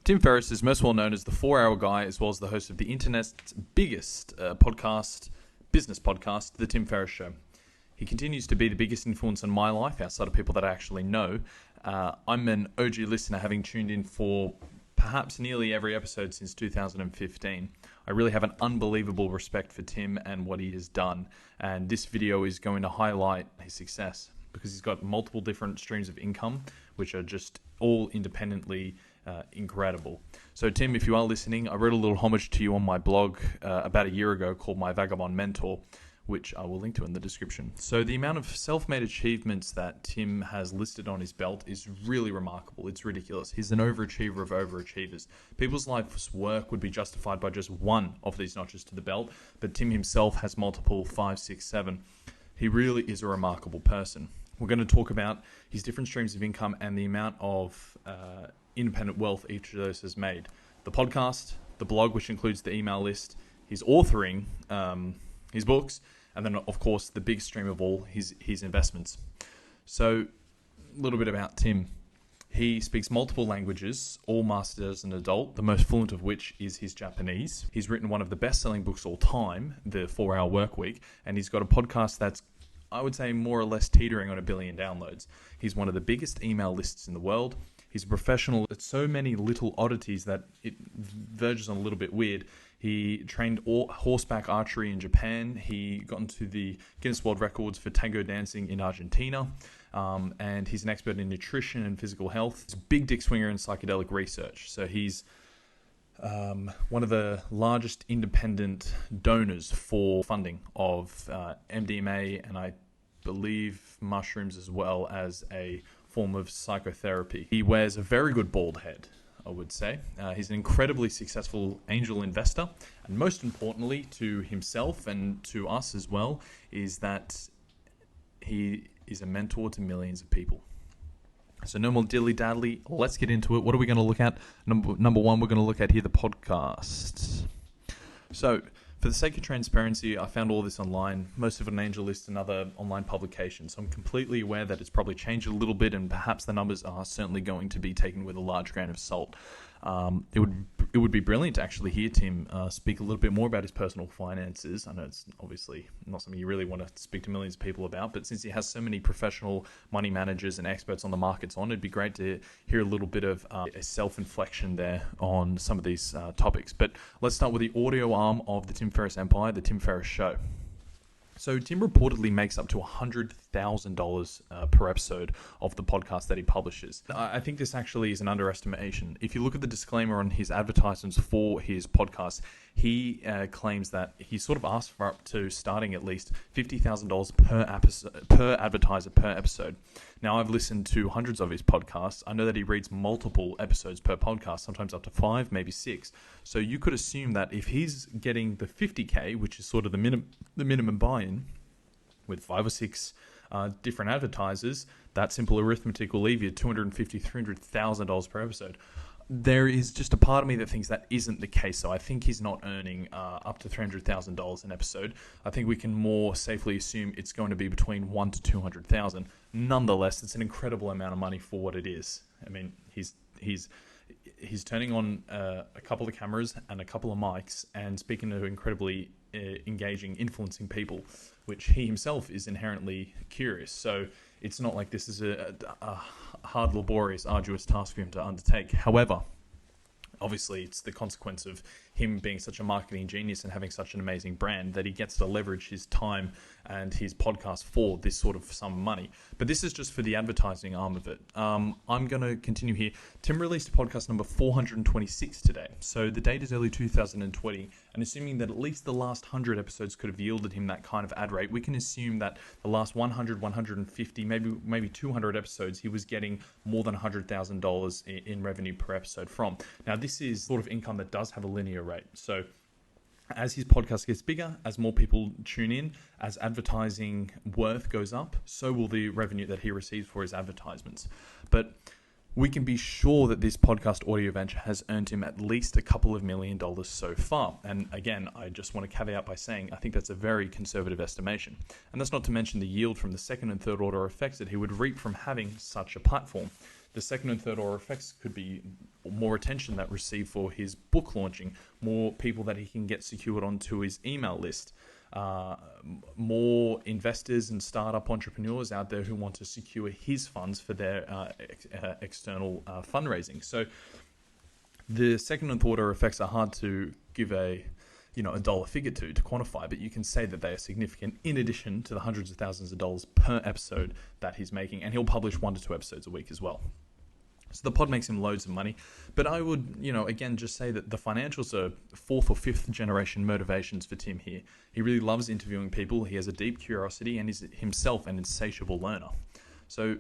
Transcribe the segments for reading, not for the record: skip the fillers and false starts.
Tim Ferriss is most well known as the 4-Hour Guy, as well as the host of the internet's biggest business podcast, The Tim Ferriss Show. He continues to be the biggest influence on my life outside of people that I actually know. I'm an OG listener, having tuned in for perhaps nearly every episode since 2015. I really have an unbelievable respect for Tim and what he has done, and this video is going to highlight his success because he's got multiple different streams of income, which are just all independently incredible. So Tim, if you are listening, I wrote a little homage to you on my blog about a year ago called My Vagabond Mentor, which I will link to in the description. So the amount of self-made achievements that Tim has listed on his belt is really remarkable. It's ridiculous. He's an overachiever of overachievers. People's life's work would be justified by just one of these notches to the belt, but Tim himself has multiple 5, 6, 7. He really is a remarkable person. We're going to talk about his different streams of income and the amount of independent wealth each of those has made. The podcast, the blog, which includes the email list, his authoring, his books, and then, of course, the big stream of all, his investments. So, a little bit about Tim. He speaks multiple languages, all mastered as an adult, the most fluent of which is his Japanese. He's written one of the best-selling books all time, The 4-Hour Workweek, and he's got a podcast that's, I would say, more or less teetering on 1 billion downloads. He's one of the biggest email lists in the world. He's a professional at so many little oddities that it verges on a little bit weird. He trained horseback archery in Japan. He got into the Guinness World Records for tango dancing in Argentina. And he's an expert in nutrition and physical health. He's a big dick swinger in psychedelic research. So he's one of the largest independent donors for funding of MDMA and I believe mushrooms, as well as a form of psychotherapy. He wears a very good bald head, I would say. He's an incredibly successful angel investor, and most importantly to himself and to us as well, is that he is a mentor to millions of people. So no more dilly-daddly, let's get into it. What are we going to look at? Number one, we're going to look at here the podcast. So, for the sake of transparency, I found all this online, most of it on AngelList and other online publications. So I'm completely aware that it's probably changed a little bit, and perhaps the numbers are certainly going to be taken with a large grain of salt. It would be brilliant to actually hear Tim speak a little bit more about his personal finances. I know it's obviously not something you really want to speak to millions of people about, but since he has so many professional money managers and experts on the markets on, it'd be great to hear a little bit of a self-inflection there on some of these topics. But let's start with the audio arm of the Tim Ferriss Empire, the Tim Ferriss Show. So Tim reportedly makes up to $100,000 per episode of the podcast that he publishes. I think this actually is an underestimation. If you look at the disclaimer on his advertisements for his podcast, he claims that he sort of asked for up to starting at least $50,000 per advertiser per episode. Now, I've listened to hundreds of his podcasts. I know that he reads multiple episodes per podcast, sometimes up to 5, maybe 6. So you could assume that if he's getting the 50K, which is sort of the minimum buy-in, with 5 or 6 different advertisers, that simple arithmetic will leave you $250,000, $300,000 per episode. There is just a part of me that thinks that isn't the case. So I think he's not earning up to $300,000 an episode. I think we can more safely assume it's going to be between $100,000 to $200,000. Nonetheless, it's an incredible amount of money for what it is. I mean, he's turning on a couple of cameras and a couple of mics and speaking to incredibly engaging, influencing people, which he himself is inherently curious. So it's not like this is a hard, laborious, arduous task for him to undertake. However, obviously it's the consequence of him being such a marketing genius and having such an amazing brand that he gets to leverage his time and his podcast for this sort of sum of money. But this is just for the advertising arm of it. I'm going to continue here. Tim released podcast number 426 today. So the date is early 2020. And assuming that at least the last 100 episodes could have yielded him that kind of ad rate, we can assume that the last 100, 150, maybe 200 episodes, he was getting more than $100,000 in revenue per episode from. Now, this is sort of income that does have a linear rate. So as his podcast gets bigger, as more people tune in, as advertising worth goes up, so will the revenue that he receives for his advertisements. But we can be sure that this podcast audio venture has earned him at least a couple of $1 million so far. And again, I just want to caveat by saying I think that's a very conservative estimation. And that's not to mention the yield from the second and third order effects that he would reap from having such a platform. The second and third order effects could be more attention that received for his book launching, more people that he can get secured onto his email list, more investors and startup entrepreneurs out there who want to secure his funds for their external fundraising. So the second and third order effects are hard to give a dollar figure to quantify, but you can say that they are significant in addition to the hundreds of thousands of dollars per episode that he's making, and he'll publish 1 to 2 episodes a week as well. So the pod makes him loads of money, but I would, again, just say that the financials are 4th or 5th generation motivations for Tim here. He really loves interviewing people. He has a deep curiosity and is himself an insatiable learner. So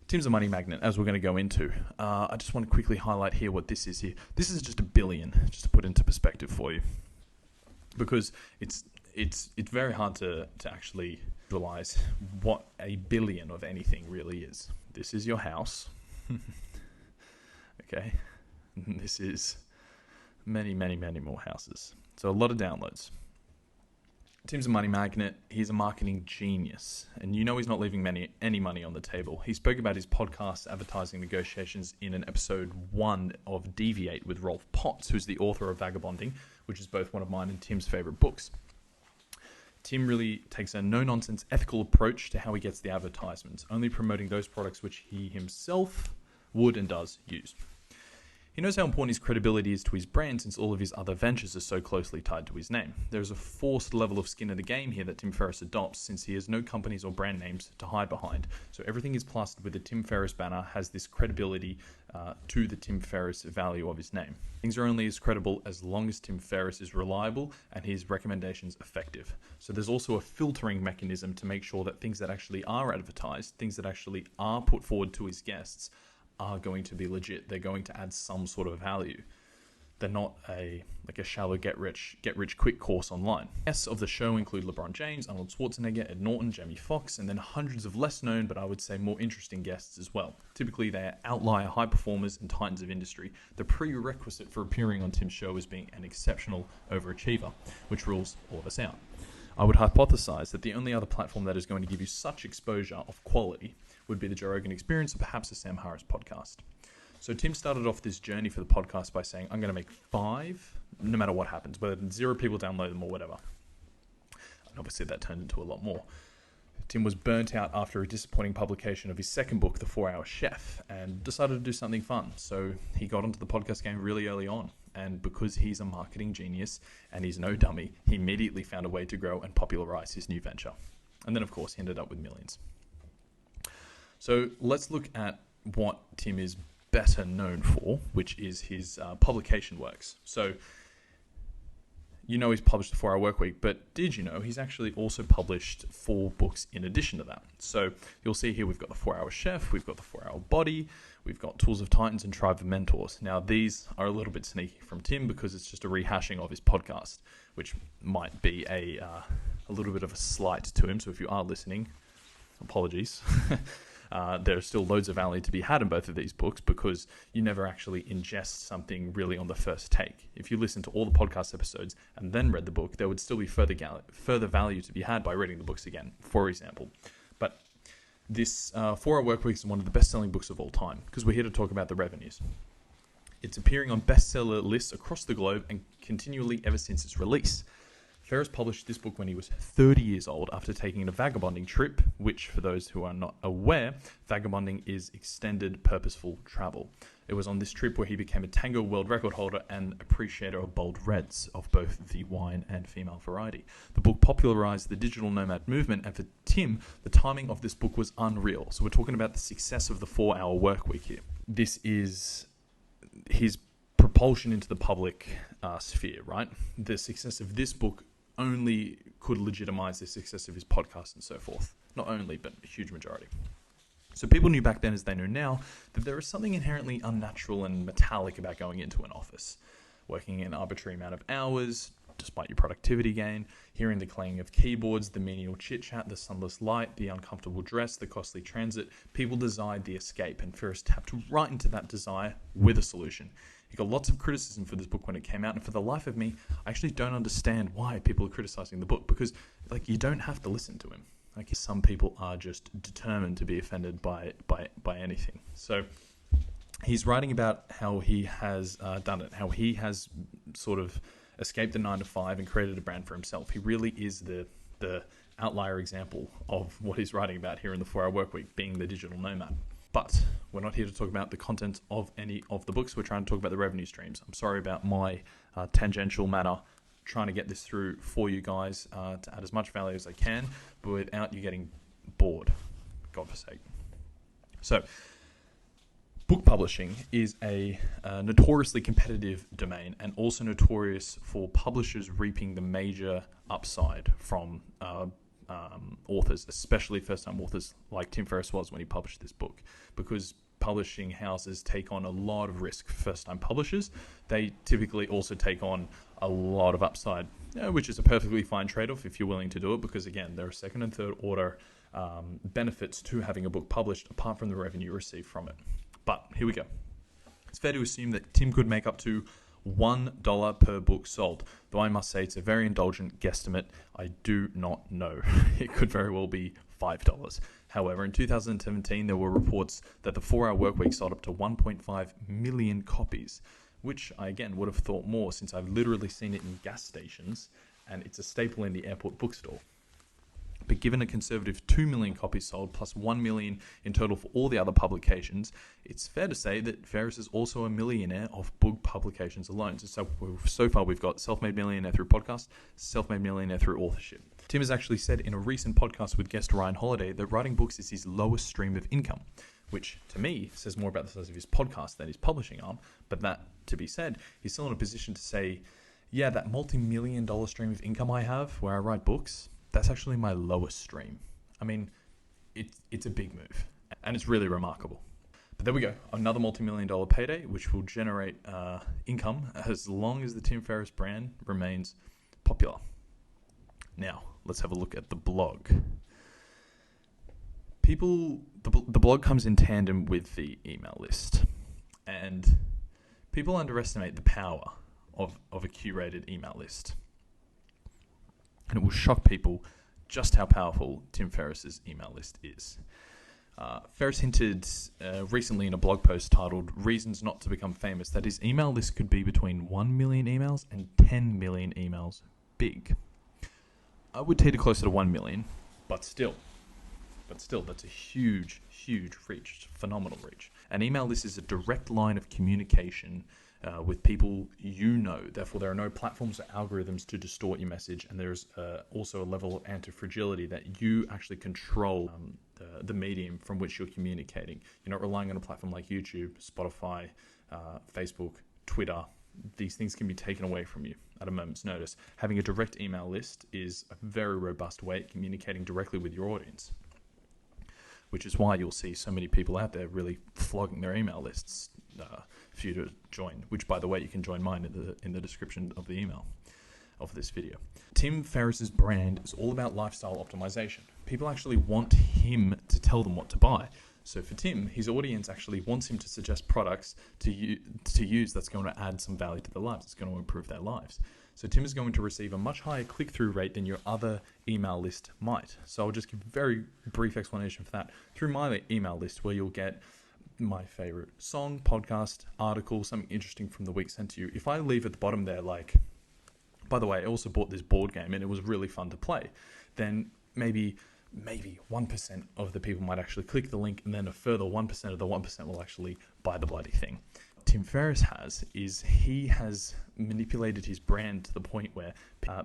Tim's a money magnet, as we're going to go into. I just want to quickly highlight here what this is here. This is just $1 billion, just to put into perspective for you, because it's very hard to actually visualize what $1 billion of anything really is. This is your house. Okay, this is many, many, many more houses. So a lot of downloads. Tim's a money magnet. He's a marketing genius. And he's not leaving any money on the table. He spoke about his podcast advertising negotiations in an episode 1 of Deviate with Rolf Potts, who's the author of Vagabonding, which is both one of mine and Tim's favorite books. Tim really takes a no-nonsense ethical approach to how he gets the advertisements, only promoting those products which he himself would and does use. He knows how important his credibility is to his brand, since all of his other ventures are so closely tied to his name. There's a forced level of skin in the game here that Tim Ferriss adopts, since he has no companies or brand names to hide behind. So everything is plastered with the Tim Ferriss banner, has this credibility to the Tim Ferriss value of his name. Things are only as credible as long as Tim Ferriss is reliable and his recommendations effective. So there's also a filtering mechanism to make sure that things that actually are advertised, things that actually are put forward to his guests, are going to be legit. They're going to add some sort of value. They're not a shallow get rich quick course online. Guests of the show include LeBron James, Arnold Schwarzenegger, Ed Norton, Jamie Foxx, and then hundreds of less known, but I would say more interesting guests as well. Typically, they are outlier high performers and titans of industry. The prerequisite for appearing on Tim's show is being an exceptional overachiever, which rules all of us out. I would hypothesize that the only other platform that is going to give you such exposure of quality would be the Joe Rogan Experience or perhaps the Sam Harris podcast. So Tim started off this journey for the podcast by saying, I'm going to make 5, no matter what happens, whether 0 people download them or whatever. And obviously that turned into a lot more. Tim was burnt out after a disappointing publication of his second book, The 4-Hour Chef, and decided to do something fun. So he got onto the podcast game really early on. And because he's a marketing genius and he's no dummy, he immediately found a way to grow and popularize his new venture. And then, of course, he ended up with millions. So let's look at what Tim is better known for, which is his publication works. So he's published the 4-Hour Workweek, but did you know he's actually also published 4 books in addition to that? So you'll see here we've got the 4-Hour Chef, we've got the 4-Hour Body, we've got Tools of Titans and Tribe of Mentors. Now these are a little bit sneaky from Tim because it's just a rehashing of his podcast, which might be a little bit of a slight to him. So if you are listening, apologies. There's still loads of value to be had in both of these books because you never actually ingest something really on the first take. If you listen to all the podcast episodes and then read the book, there would still be further value to be had by reading the books again, for example. But this 4-Hour Workweek is one of the best-selling books of all time because we're here to talk about the revenues. It's appearing on bestseller lists across the globe and continually ever since its release. Ferriss published this book when he was 30 years old after taking a vagabonding trip, which, for those who are not aware, vagabonding is extended purposeful travel. It was on this trip where he became a Tango world record holder and appreciator of bold reds of both the wine and female variety. The book popularized the digital nomad movement, and for Tim, the timing of this book was unreal. So we're talking about the success of the 4-Hour Workweek here. This is his propulsion into the public sphere, right? The success of this book only could legitimize the success of his podcast and so forth. Not only, but a huge majority. So people knew back then, as they know now, that there is something inherently unnatural and metallic about going into an office, working an arbitrary amount of hours, despite your productivity gain, hearing the clanging of keyboards, the menial chit-chat, the sunless light, the uncomfortable dress, the costly transit. People desired the escape, and Ferriss tapped right into that desire with a solution. He got lots of criticism for this book when it came out, and for the life of me, I actually don't understand why people are criticizing the book, because you don't have to listen to him. Some people are just determined to be offended by anything. So he's writing about how he has done it, how he has sort of escaped the 9 to 5 and created a brand for himself. He really is the outlier example of what he's writing about here in the 4-Hour Workweek, being the digital nomad. But we're not here to talk about the content of any of the books. We're trying to talk about the revenue streams. I'm sorry about my tangential manner, trying to get this through for you guys to add as much value as I can, but without you getting bored, God forsake. So, book publishing is a notoriously competitive domain, and also notorious for publishers reaping the major upside from authors, especially first-time authors like Tim Ferriss was when he published this book, because publishing houses take on a lot of risk for first-time publishers. They typically also take on a lot of upside, which is a perfectly fine trade-off if you're willing to do it, because again, there are second and third order benefits to having a book published apart from the revenue received from it. But here we go. It's fair to assume that Tim could make up to $1 per book sold, though I must say it's a very indulgent guesstimate. I do not know. It could very well be $5. However, in 2017, there were reports that the 4-Hour Workweek sold up to 1.5 million copies, which I again would have thought more, since I've literally seen it in gas stations and it's a staple in the airport bookstore. But given a conservative 2 million copies sold plus 1 million in total for all the other publications, it's fair to say that Ferriss is also a millionaire of book publications alone. So far we've got self-made millionaire through podcast, self-made millionaire through authorship. Tim has actually said in a recent podcast with guest Ryan Holiday that writing books is his lowest stream of income, which to me says more about the size of his podcast than his publishing arm. But that to be said, he's still in a position to say, yeah, that multi-million dollar stream of income I have where I write books, that's actually my lowest stream. I mean, it's a big move, and it's really remarkable. But there we go, another multi-million dollar payday, which will generate income as long as the Tim Ferriss brand remains popular. Now, let's have a look at the blog. The blog comes in tandem with the email list, and people underestimate the power of a curated email list. And it will shock people just how powerful Tim Ferriss's email list is. Ferriss hinted recently in a blog post titled "Reasons Not to Become Famous" that his email list could be between 1 million emails and 10 million emails big. I would teeter closer to 1 million, but still, that's a huge, huge reach. It's a phenomenal reach. An email list is a direct line of communication with people you know. Therefore, there are no platforms or algorithms to distort your message, and there's also a level of anti-fragility that you actually control the medium from which you're communicating. You're not relying on a platform like YouTube, Spotify, Facebook, Twitter. These things can be taken away from you at a moment's notice. Having a direct email list is a very robust way of communicating directly with your audience, which is why you'll see so many people out there really flogging their email lists for you to join, which, by the way, you can join mine in the description of the email of this video. Tim Ferriss's brand is all about lifestyle optimization. People actually want him to tell them what to buy. So for Tim, his audience actually wants him to suggest products to use that's going to add some value to their lives. It's going to improve their lives. So Tim is going to receive a much higher click-through rate than your other email list might. So I'll just give a very brief explanation for that. Through my email list, where you'll get my favorite song, podcast, article, something interesting from the week sent to you. If I leave at the bottom there, like, by the way, I also bought this board game and it was really fun to play, then maybe 1% of the people might actually click the link, and then a further 1% of the 1% will actually buy the bloody thing. Tim Ferriss he has manipulated his brand to the point where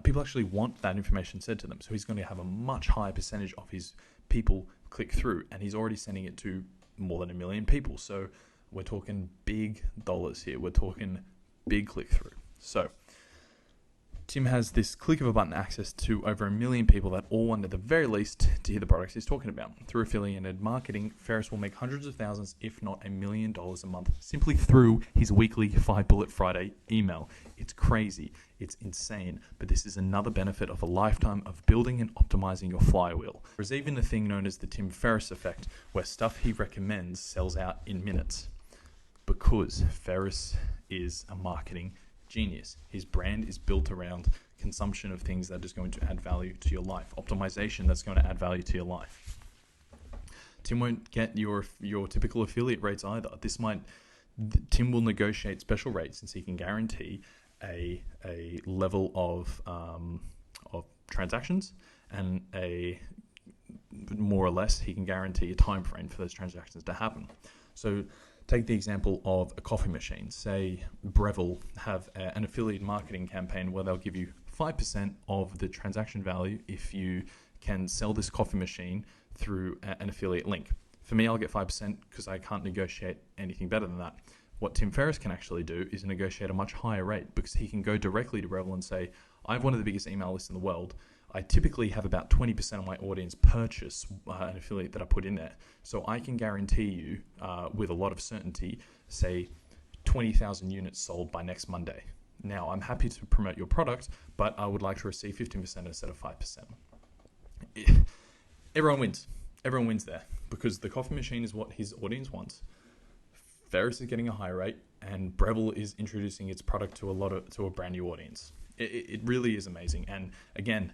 people actually want that information said to them. So he's going to have a much higher percentage of his people click through, and he's already sending it to more than 1 million people. So we're talking big dollars here. We're talking big click through. So Tim has this click of a button access to over 1 million people that all want, at the very least, to hear the products he's talking about. Through affiliated marketing, Ferriss will make hundreds of thousands, if not $1 million a month, simply through his weekly 5 Bullet Friday email. It's crazy. It's insane. But this is another benefit of a lifetime of building and optimizing your flywheel. There's even a thing known as the Tim Ferriss effect, where stuff he recommends sells out in minutes. Because Ferriss is a marketing genius. His brand is built around consumption of things that is going to add value to your life, optimization that's going to add value to your life. Tim won't get your typical affiliate rates either. This might Tim will negotiate special rates since he can guarantee a level of transactions, and a more or less he can guarantee a time frame for those transactions to happen. So take the example of a coffee machine. Say Breville have an affiliate marketing campaign where they'll give you 5% of the transaction value if you can sell this coffee machine through an affiliate link. For me, I'll get 5% because I can't negotiate anything better than that. What Tim Ferriss can actually do is negotiate a much higher rate, because he can go directly to Breville and say, I have one of the biggest email lists in the world. I typically have about 20% of my audience purchase an affiliate that I put in there. So I can guarantee you with a lot of certainty, say 20,000 units sold by next Monday. Now, I'm happy to promote your product, but I would like to receive 15% instead of 5%. Everyone wins. Everyone wins there, because the coffee machine is what his audience wants. Ferriss is getting a high rate, and Breville is introducing its product to a brand new audience. It really is amazing. And again,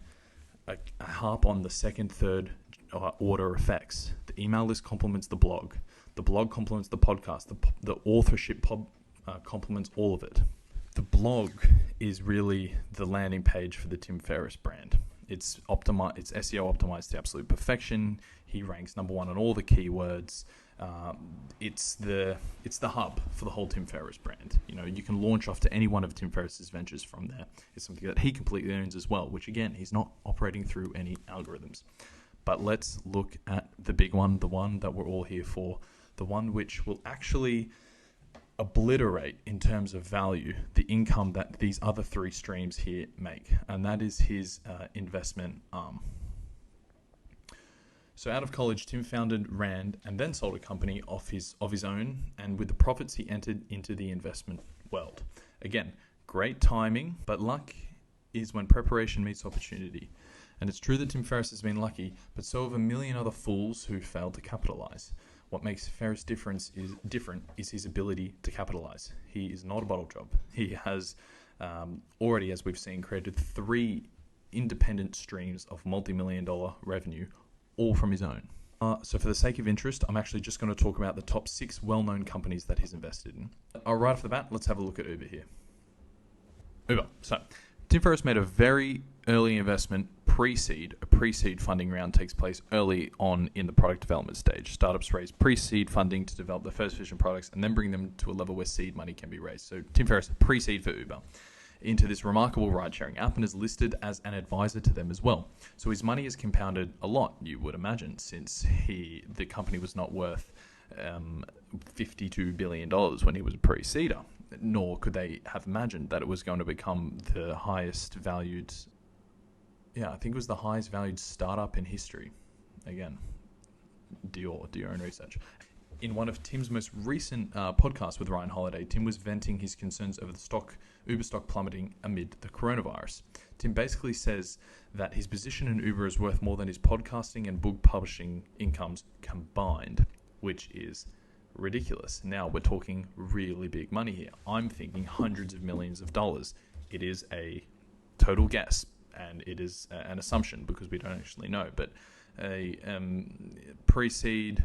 I harp on the second, third order effects. The email list complements the blog complements the podcast, the authorship complements all of it. The blog is really the landing page for the Tim Ferriss brand. It's SEO optimized to absolute perfection. He ranks number one on all the keywords. It's the hub for the whole Tim Ferriss brand. You know, you can launch off to any one of Tim Ferriss's ventures from there. It's something that he completely owns as well, which again, he's not operating through any algorithms. But let's look at the big one, the one that we're all here for, the one which will actually obliterate in terms of value the income that these other three streams here make, and that is his investment arm. So out of college, Tim founded, ran, and then sold a company of his own, and with the profits he entered into the investment world. Again, great timing, but luck is when preparation meets opportunity. And it's true that Tim Ferriss has been lucky, but so have a million other fools who failed to capitalize. What makes Ferriss different is his ability to capitalize. He is not a bottle job. He has already, as we've seen, created 3 independent streams of multi-million-dollar revenue, all from his own. So for the sake of interest, I'm actually just going to talk about the top 6 well-known companies that he's invested in. Right off the bat, let's have a look at Uber here. Uber. So Tim Ferriss made a very early investment pre-seed. A pre-seed funding round takes place early on in the product development stage. Startups raise pre-seed funding to develop their first vision products and then bring them to a level where seed money can be raised. So Tim Ferriss pre-seed for Uber into this remarkable ride-sharing app and is listed as an advisor to them as well. So his money has compounded a lot, you would imagine, since the company was not worth $52 billion when he was a pre-seeder. Nor could they have imagined that it was going to become the highest valued, I think it was the highest valued startup in history. Again, do your own research. In one of Tim's most recent podcasts with Ryan Holiday, Tim was venting his concerns over the Uber stock plummeting amid the coronavirus. Tim basically says that his position in Uber is worth more than his podcasting and book publishing incomes combined, which is ridiculous. Now we're talking really big money here. I'm thinking hundreds of millions of dollars. It is a total guess, and it is an assumption because we don't actually know. But a pre-seed,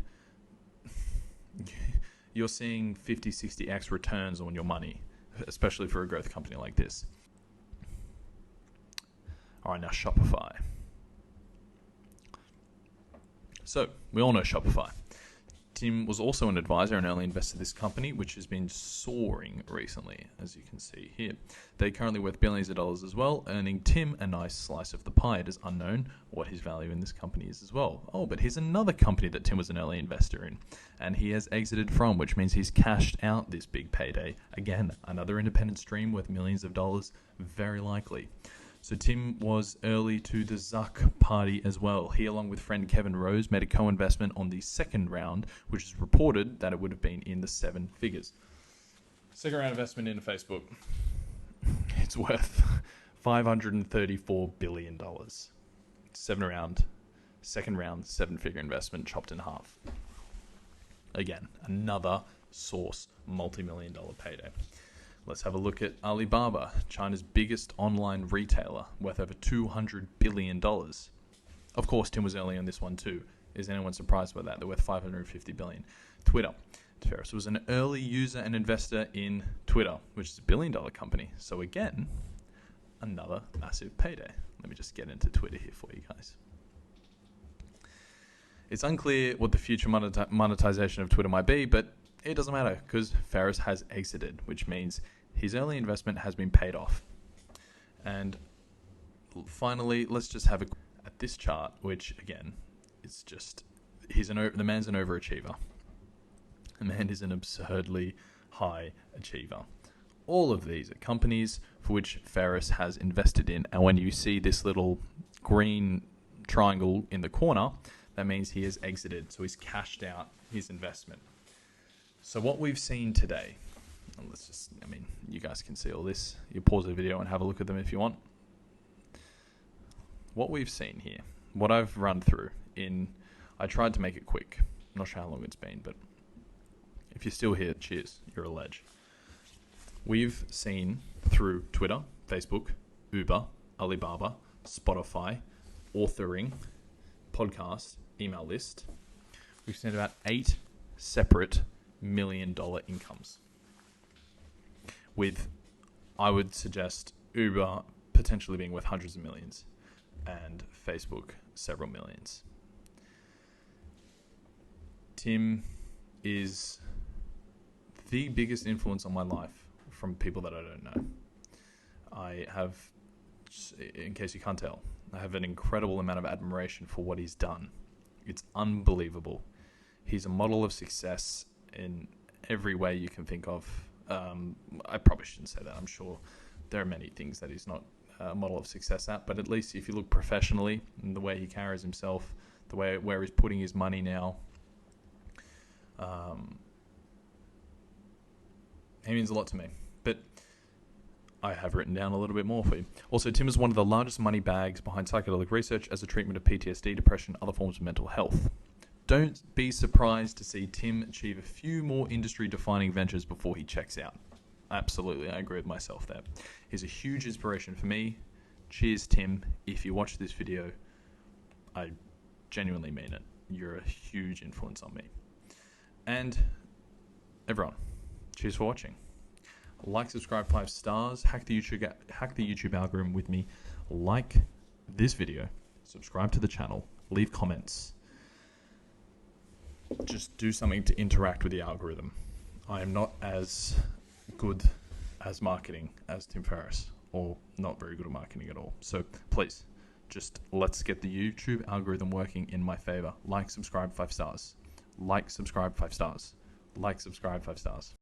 you're seeing 50, 60x returns on your money, especially for a growth company like this. All right, now Shopify. So we all know Shopify. Tim was also an advisor and early investor in this company, which has been soaring recently, as you can see here. They're currently worth billions of dollars as well, earning Tim a nice slice of the pie. It is unknown what his value in this company is as well. Oh, but here's another company that Tim was an early investor in, and he has exited from, which means he's cashed out this big payday. Again, another independent stream worth millions of dollars, very likely. So Tim was early to the Zuck party as well. He, along with friend Kevin Rose, made a co-investment on the second round, which is reported that it would have been in the 7 figures. Second round investment into Facebook. It's worth $534 billion. Second round, 7-figure investment chopped in half. Again, another source, multi-million-dollar payday. Let's have a look at Alibaba, China's biggest online retailer, worth over $200 billion. Of course, Tim was early on this one too. Is anyone surprised by that? They're worth $550 billion. Twitter, Ferriss was an early user and investor in Twitter, which is a billion-dollar company. So again, another massive payday. Let me just get into Twitter here for you guys. It's unclear what the future monetization of Twitter might be, but it doesn't matter because Ferriss has exited, which means his early investment has been paid off. And finally, let's just have a at this chart, which again, it's just the man's an overachiever. The man is an absurdly high achiever. All of these are companies for which Ferriss has invested in, and when you see this little green triangle in the corner, that means he has exited, so he's cashed out his investment. So what we've seen today, you guys can see all this. You pause the video and have a look at them if you want. What we've seen here, what I've run through I tried to make it quick. I'm not sure how long it's been, but if you're still here, cheers, you're a ledge. We've seen through Twitter, Facebook, Uber, Alibaba, Spotify, authoring, podcast, email list. We've seen about 8 separate $1 million incomes. With, I would suggest, Uber potentially being worth hundreds of millions and Facebook several millions. Tim is the biggest influence on my life from people that I don't know. I have, in case you can't tell, I have an incredible amount of admiration for what he's done. It's unbelievable. He's a model of success in every way you can think of. I probably shouldn't say that. I'm sure there are many things that he's not a model of success at, but at least if you look professionally and the way he carries himself, the way where he's putting his money now, he means a lot to me. But I have written down a little bit more for you. Also, Tim is one of the largest money bags behind psychedelic research as a treatment of PTSD, depression, and other forms of mental health. Don't be surprised to see Tim achieve a few more industry-defining ventures before he checks out. Absolutely, I agree with myself there. He's a huge inspiration for me. Cheers, Tim. If you watch this video, I genuinely mean it. You're a huge influence on me. And everyone, cheers for watching. Like, subscribe, 5 stars. Hack the YouTube algorithm with me. Like this video. Subscribe to the channel. Leave comments. Just do something to interact with the algorithm. I am not as good as marketing as Tim Ferriss, or not very good at marketing at all. So please, just let's get the YouTube algorithm working in my favor. Like, subscribe, 5 stars. Like, subscribe, 5 stars. Like, subscribe, 5 stars.